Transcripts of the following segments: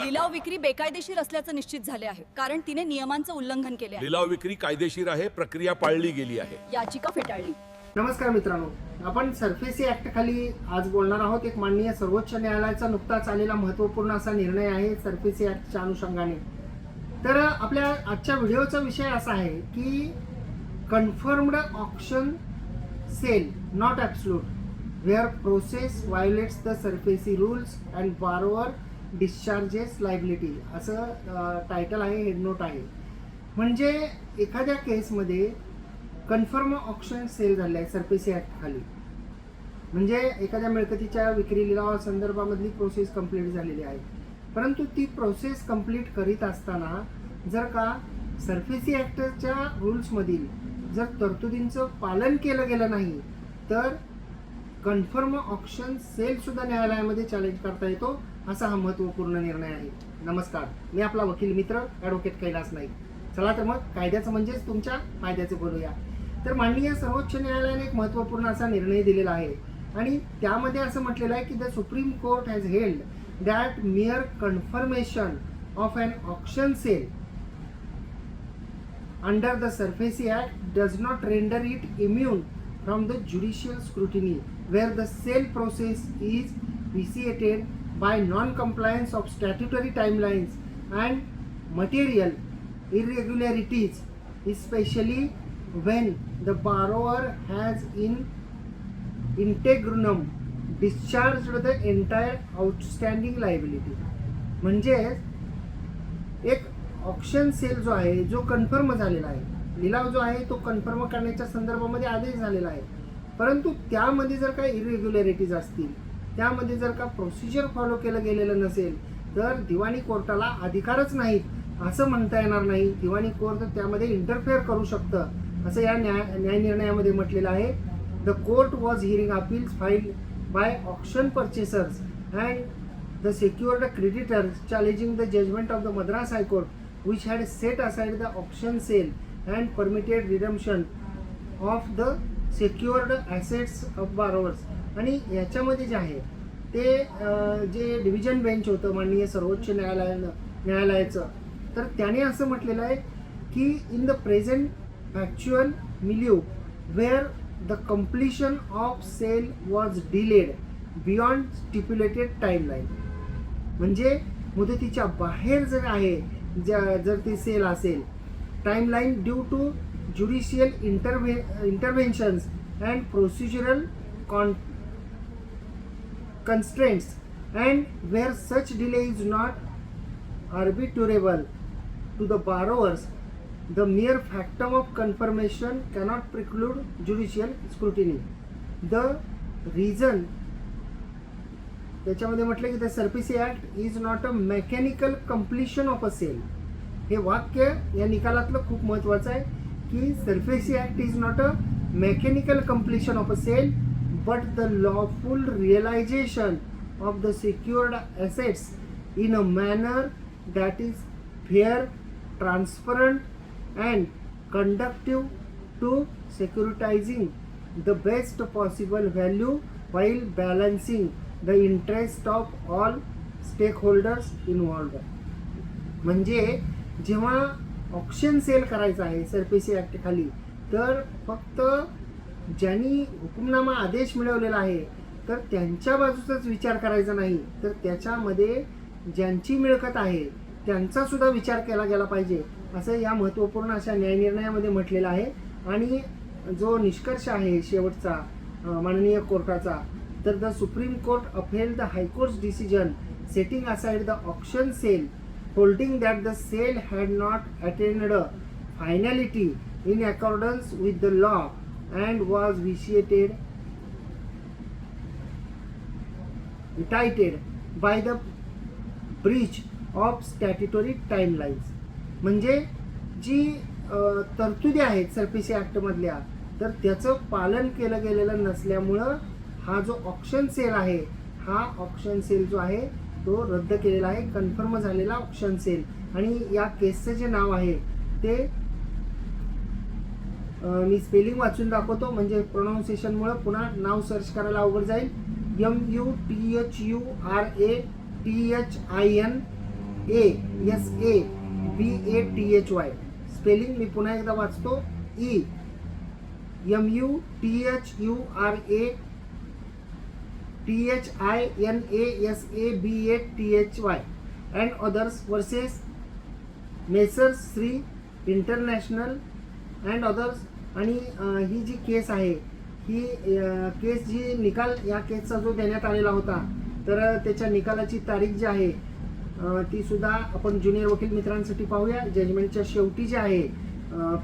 लिलाव विक्री बेकायदेशीर असल्याचं निश्चित झाले आहे, कारण तिने नियमांचं उल्लंघन केले आहे. लिलाव विक्री कायदेशीर आहे, प्रक्रिया पाळली गेली आहे. याचिका फेटाळली. नमस्कार मित्रांनो, आपण सरफेसी ऍक्ट खाली आज बोलणार आहोत. एक माननीय सर्वोच्च न्यायालयाचा नुकताच आलेला महत्त्वपूर्ण असा निर्णय आहे सरफेसी ऍक्टच्या अनुषंगाने. तर आपल्या आजच्या व्हिडिओचा विषय असा आहे की confirmed auction sale not absolute where process violates the SARFAESI rules and borrower discharges liability असं टायटल आहे, हेड नोट आहे. म्हणजे एखाद्या केसमध्ये कन्फर्म ऑक्शन सेल झाले आहे सरफेसी ॲक्ट खाली, म्हणजे एखाद्या मिळकतीच्या विक्री लिलावा संदर्भामधली प्रोसेस कंप्लीट झालेली आहे. परंतु ती प्रोसेस कंप्लीट करीत असताना जर का सरफेसी ॲक्टच्या रूल्समधील जर तरतुदींचं पालन केलं गेलं नाही तर कन्फर्म ऑक्शन सेलसुद्धा न्यायालयामध्ये चॅलेंज करता येतो, असा हा महत्त्वपूर्ण निर्णय आहे. नमस्कार, मी आपला वकील मित्र ॲडव्होकेट कैलास नाईक. चला तर मग कायद्याचं म्हणजेच तुमच्या फायद्याचं बोलूया. तर माननीय सर्वोच्च न्यायालयाने एक महत्त्वपूर्ण असा निर्णय दिलेला आहे आणि त्यामध्ये असं म्हटलेलं आहे की the supreme Court has held that mere confirmation of an auction sale under the SURFACE Act does not render it immune from the judicial scrutiny where the sale process is vitiated by non-compliance of statutory timelines and material irregularities, especially when the borrower has in integrum discharged the entire outstanding liability. म्हणजे एक auction sale जो आहे, जो confirm झालेला आहे, लिलाव जो आहे तो कन्फर्म करण्याच्या संदर्भामध्ये आदेश झालेला आहे, परंतु त्यामध्ये जर काही इरेग्युलॅरिटीज असतील, त्यामध्ये जर का प्रोसिजर फॉलो केलं गेलेलं नसेल तर दिवाणी कोर्टाला अधिकारच नाहीत असं म्हणता येणार नाही. दिवाणी कोर्ट त्यामध्ये इंटरफेअर करू शकतं, असं या न्याय निर्णयामध्ये म्हटलेलं आहे. The court was hearing appeals filed by auction purchasers and the secured creditors challenging the judgment of the Madras high court which had set aside the auction sale and permitted redemption of the secured assets of borrowers. आणि याच्यामध्ये जे आहे ते जे division bench होतं माननीय सर्वोच्च न्यायालयाचं, तर त्याने असं म्हटलेलं आहे की in the present factual milieu where the completion of sale was delayed beyond stipulated timeline, म्हणजे मुदतीच्या बाहेर जर आहे जर ती सेल असेल, timeline due to judicial interventions and procedural constraints and where such delay is not arbitrable to the borrowers, the mere factum of confirmation cannot preclude judicial scrutiny. The reason त्याच्यामध्ये म्हटलं की the SARFAESI act is not a mechanical completion of a sale. हे वाक्य या निकालातलं खूप महत्त्वाचं आहे की SARFAESI act is not a mechanical completion of a sale but the lawful realisation of the secured assets in a manner that is fair, transparent and conducive to securitising the best possible value while balancing the interest of all stakeholders involved. म्हणजे जेव्हा auction sale करायचा आहे SARFAESI act खाली, तर फक्त ज्यांनी हुकुमनामा आदेश मिळवलेला आहे तर त्यांच्या बाजूचाच विचार करायचा नाही, तर त्याच्यामध्ये ज्यांची मिळकत आहे त्यांचा सुद्धा विचार केला गेला पाहिजे, असं या महत्त्वपूर्ण अशा न्यायनिर्णयामध्ये म्हटलेलं आहे. आणि जो निष्कर्ष आहे शेवटचा माननीय कोर्टाचा, तर the supreme court upheld the high court's decision setting aside the auction sale, holding that the sale had not attained finality in accordance with the law and was vitiated by the breach of statutory timelines. म्हणजे जी तरतुदी आहेत सरफेसी ॲक्टमधल्या, तर त्याचं पालन केलं गेलेलं नसल्यामुळं हा जो ऑक्शन सेल आहे, हा ऑक्शन सेल जो आहे तो रद्द केलेला आहे, कन्फर्म झालेला ऑक्शन सेल. आणि या केसचं जे नाव आहे ते मी स्पेलिंग वाचून दाखवतो, म्हणजे प्रोनाऊन्सिएशनमुळं पुन्हा नाव सर्च करायला अवघड जाईल. MUTHURATHIN MUTHISABATHY. स्पेलिंग मी पुन्हा एकदा वाचतो. MUTHURATHINASABATHY and others versus messrs Shri international and others. आणि ही जी केस आहे ही केस जी निकाल या केसचा जो देण्यात आलेला होता तर त्याच्या निकालाची तारीख जी आहे ती सुद्धा आपण ज्युनियर वकील मित्रांसाठी पाहूया. जजमेंटच्या शेवटी जे आहे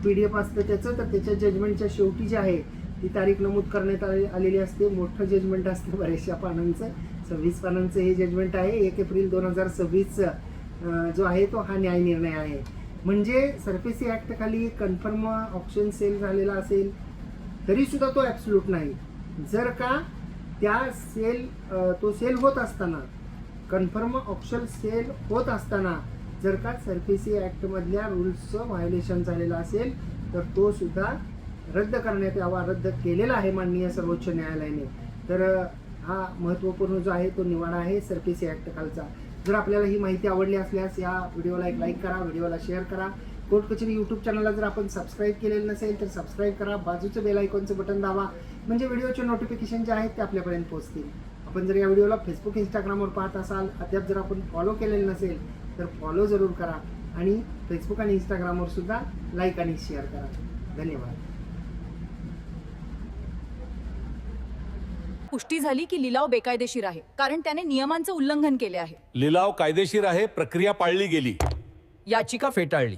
PDF असतं त्याचं, तर त्याच्या जजमेंटच्या शेवटी जे आहे ती तारीख नमूद करण्यात आलेली असते. मोठं जजमेंट असतं, बऱ्याचशा पानांचं, 26 पानांचं हे जजमेंट आहे. 1 एप्रिल 2026 जो आहे तो हा न्याय निर्णय आहे. म्हणजे सरफेसी ॲक्ट खाली कन्फर्म ऑप्शन सेल झालेला असेल तरी सुद्धा तो ॲब्सोल्यूट नाही. जर का त्या तो सेल होत असताना, कन्फर्म ऑप्शन सेल होत असताना जर का सरफेसी ॲक्टमधल्या रूल्सचं व्हायोलेशन झालेलं असेल तर तो सुद्धा रद्द करण्यात यावा. रद्द केलेला आहे माननीय सर्वोच्च न्यायालयाने. तर हा महत्त्वपूर्ण जो आहे तो निवाडा आहे सरफेसी ॲक्ट खालचा. जर आपल्याला ही माहिती आवडली असल्यास या व्हिडिओला एक लाईक करा, व्हिडिओला शेअर करा. कोर्ट कचेरी यूट्यूब चॅनलला जर आपण सबस्क्राईब केलेलं नसेल तर सबस्क्राईब करा. बाजूचं बेल आयकॉनचं बटन दाबा, म्हणजे व्हिडिओचे नोटिफिकेशन जे आहेत ते आपल्यापर्यंत पोहोचतील. आपण जर या व्हिडिओला फेसबुक इंस्टाग्रामवर पाहत असाल, अद्याप जर आपण फॉलो केलेलं नसेल तर फॉलो जरूर करा आणि फेसबुक आणि इंस्टाग्रामवर सुद्धा लाईक आणि शेअर करा. धन्यवाद. पुष्टी झाली की लिलाव बेकायदेशीर आहे कारण त्याने नियमांचं उल्लंघन केले आहे. लिलाव कायदेशीर आहे, प्रक्रिया पाळली गेली. याचिका फेटाळली.